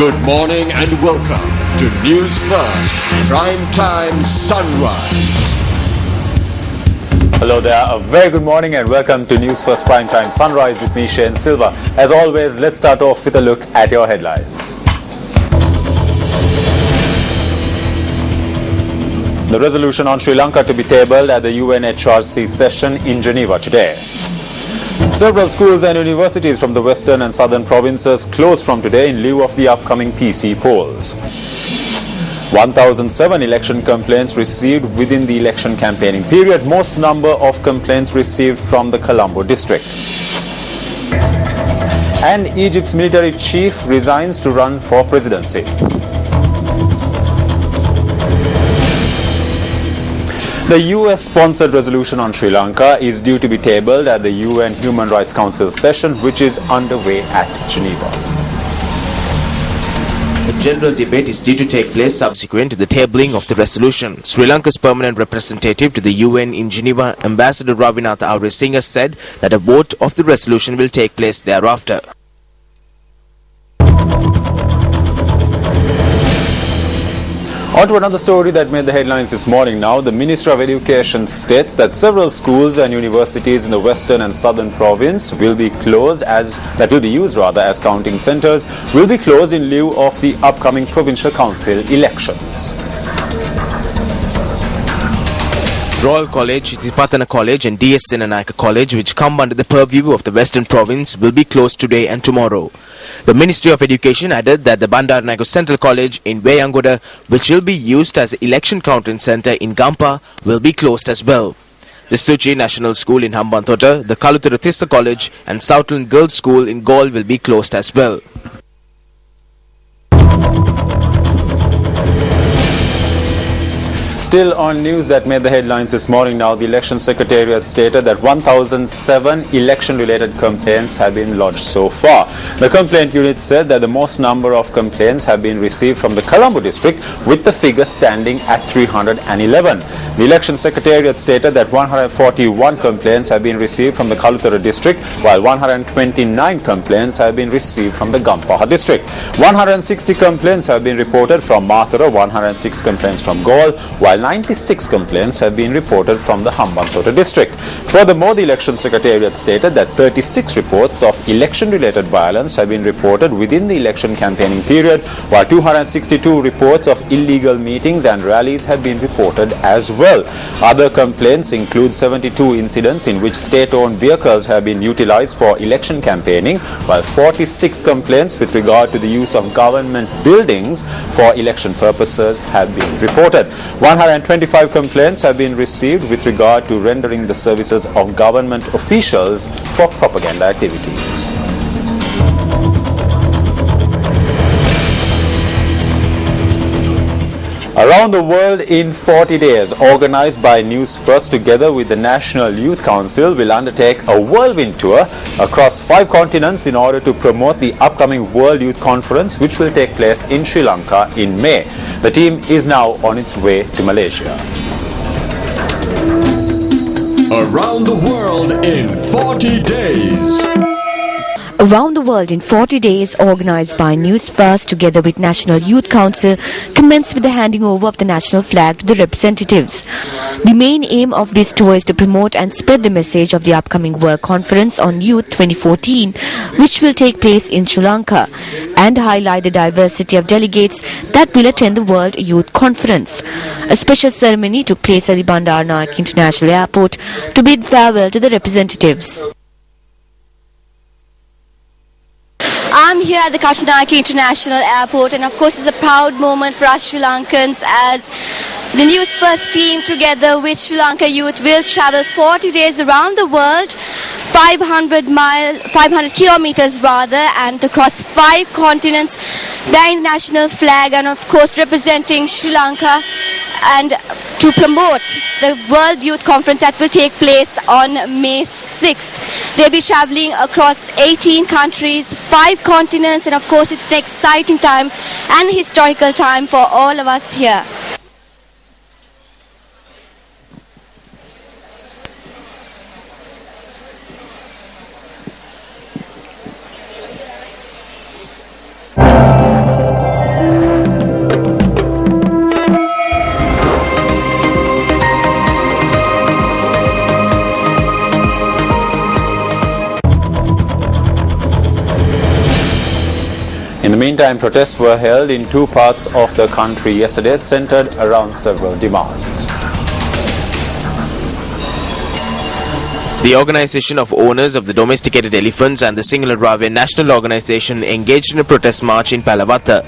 Good morning and welcome to Newsfirst Prime Time Sunrise. Hello there, a very good morning and welcome to Newsfirst Prime Time Sunrise with me, Shane Silva. As always, let's start off with a look at your headlines. The resolution on Sri Lanka to be tabled at the UNHRC session in Geneva today. Several schools and universities from the western and southern provinces closed from today in lieu of the upcoming PC polls. 1,007 election complaints received within the election campaigning period, most number of complaints received from the Colombo district. And Egypt's military chief resigns to run for presidency. The US-sponsored resolution on Sri Lanka is due to be tabled at the UN Human Rights Council session, which is underway at Geneva. A general debate is due to take place subsequent to the tabling of the resolution. Sri Lanka's permanent representative to the UN in Geneva, Ambassador Ravinath Aurisinga, said that a vote of the resolution will take place thereafter. On to another story that made the headlines this morning now. The Ministry of Education states that several schools and universities in the western and southern province will be closed as counting centres will be closed in lieu of the upcoming provincial council elections. Royal College, Tipatana College and DS Senanayake College, which come under the purview of the Western Province, will be closed today and tomorrow. The Ministry of Education added that the Bandaranaike Central College in Veyangoda, which will be used as an election counting centre in Gampa, will be closed as well. The Suchi National School in Hambantota, the Kalutara Thissa College and Southland Girls School in Galle will be closed as well. Still on news that made the headlines this morning now, the Election Secretariat stated that 1,007 election-related complaints have been lodged so far. The complaint unit said that the most number of complaints have been received from the Colombo district, with the figure standing at 311. The Election Secretariat stated that 141 complaints have been received from the Kalutara district, while 129 complaints have been received from the Gampaha district. 160 complaints have been reported from Mathura, 106 complaints from Galle, while 96 complaints have been reported from the Hambantota district. Furthermore, the Election Secretariat stated that 36 reports of election-related violence have been reported within the election campaigning period, while 262 reports of illegal meetings and rallies have been reported as well. Other complaints include 72 incidents in which state-owned vehicles have been utilized for election campaigning, while 46 complaints with regard to the use of government buildings for election purposes have been reported. 125 complaints have been received with regard to rendering the services of government officials for propaganda activities. Around the World in 40 Days, organized by Newsfirst together with the National Youth Council, will undertake a whirlwind tour across 5 continents in order to promote the upcoming World Youth Conference, which will take place in Sri Lanka in May. The team is now on its way to Malaysia. Around the World in 40 Days. Around the World in 40 Days, organised by Newsfirst together with National Youth Council, commenced with the handing over of the national flag to the representatives. The main aim of this tour is to promote and spread the message of the upcoming World Conference on Youth 2014, which will take place in Sri Lanka, and highlight the diversity of delegates that will attend the World Youth Conference. A special ceremony took place at the Bandaranaike International Airport to bid farewell to the representatives. I'm here at the Katunayake International Airport, and of course it's a proud moment for us Sri Lankans as the Newsfirst team together with Sri Lanka youth will travel 40 days around the world, 500 kilometers rather, and across 5 continents, bearing the national flag and of course representing Sri Lanka, and to promote the World Youth Conference that will take place on May 6th. They'll be traveling across 18 countries, 5 continents, and of course it's an exciting time and historical time for all of us here. In the meantime, protests were held in two parts of the country yesterday, centered around several demands. The Organization of Owners of the Domesticated Elephants and the Sinhala Ravya National Organization engaged in a protest march in Palavatta.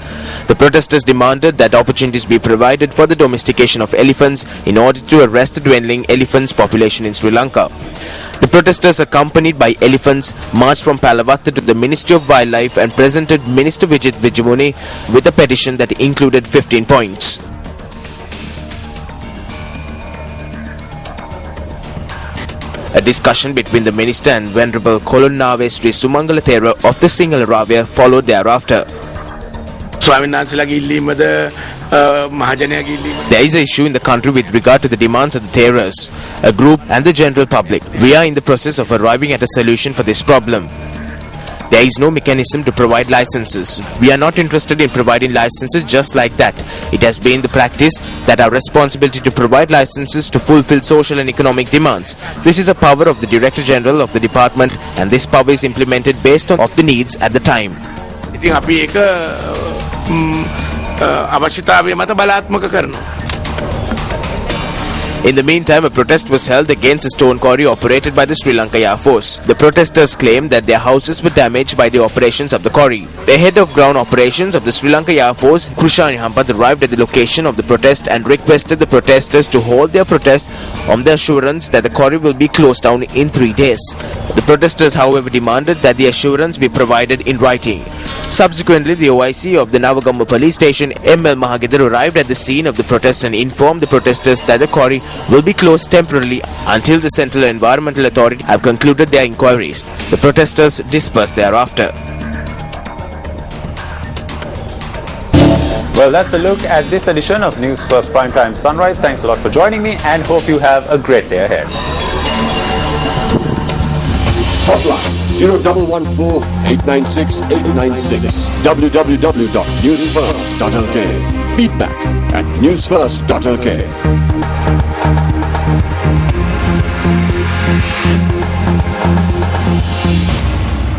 The protesters demanded that opportunities be provided for the domestication of elephants in order to arrest the dwindling elephants population in Sri Lanka. The protesters, accompanied by elephants, marched from Palavatta to the Ministry of Wildlife and presented Minister Vijit Vijamuni with a petition that included 15 points. A discussion between the minister and Venerable Kolonnave Sri Sumangala Thera of the Sinhala Ravya followed thereafter. There is an issue in the country with regard to the demands of the Theras, a group and the general public. We are in the process of arriving at a solution for this problem. There is no mechanism to provide licenses. We are not interested in providing licenses just like that. It has been the practice that our responsibility to provide licenses to fulfill social and economic demands. This is a power of the Director General of the department, and this power is implemented based on the needs at the time. In the meantime, a protest was held against a stone quarry operated by the Sri Lanka Air Force. The protesters claimed that their houses were damaged by the operations of the quarry. The head of ground operations of the Sri Lanka Air Force, Krushani Hampad, arrived at the location of the protest and requested the protesters to hold their protest on the assurance that the quarry will be closed down in 3 days. The protesters, however, demanded that the assurance be provided in writing. Subsequently, the OIC of the Navagamma police station, M.L. Mahagedar, arrived at the scene of the protest and informed the protesters that the quarry will be closed temporarily until the Central Environmental Authority have concluded their inquiries. The protesters dispersed thereafter. Well, that's a look at this edition of Newsfirst Primetime Sunrise. Thanks a lot for joining me and hope you have a great day ahead. Hotline 0114-896-896. www.newsfirst.lk. Feedback at newsfirst.lk.